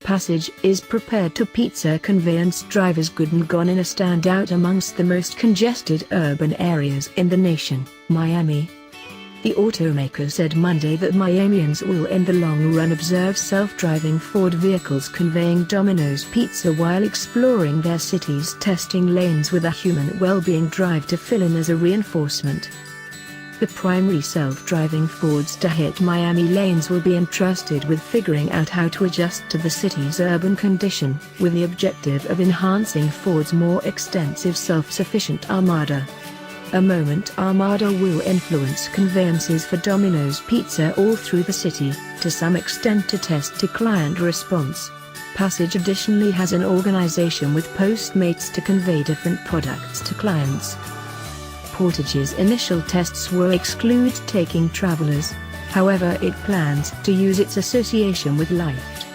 Passage is prepared to pizza conveyance drivers good and gone in a standout amongst the most congested urban areas in the nation, Miami. The automaker said Monday that Miamians will in the long run observe self-driving Ford vehicles conveying Domino's Pizza while exploring their city's testing lanes with a human well-being drive to fill in as a reinforcement. The primary self-driving Fords to hit Miami lanes will be entrusted with figuring out how to adjust to the city's urban condition, with the objective of enhancing Ford's more extensive self-sufficient armada. A moment armada will influence conveyances for Domino's Pizza all through the city, to some extent to test to client response. Passage additionally has an organization with Postmates to convey different products to clients. Portage's initial tests will exclude taking travelers, however it plans to use its association with Lyft.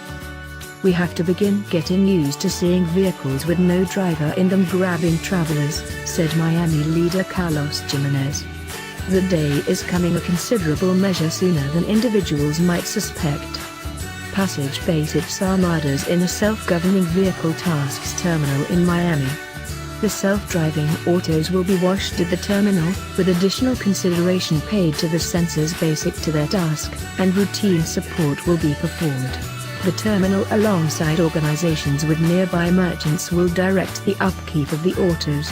We have to begin getting used to seeing vehicles with no driver in them grabbing travelers, said Miami leader Carlos Jimenez. The day is coming a considerable measure sooner than individuals might suspect. Passage base its armadas in a self-governing vehicle tasks terminal in Miami. The self-driving autos will be washed at the terminal, with additional consideration paid to the sensors basic to their task, and routine support will be performed. The terminal alongside organizations with nearby merchants will direct the upkeep of the autos.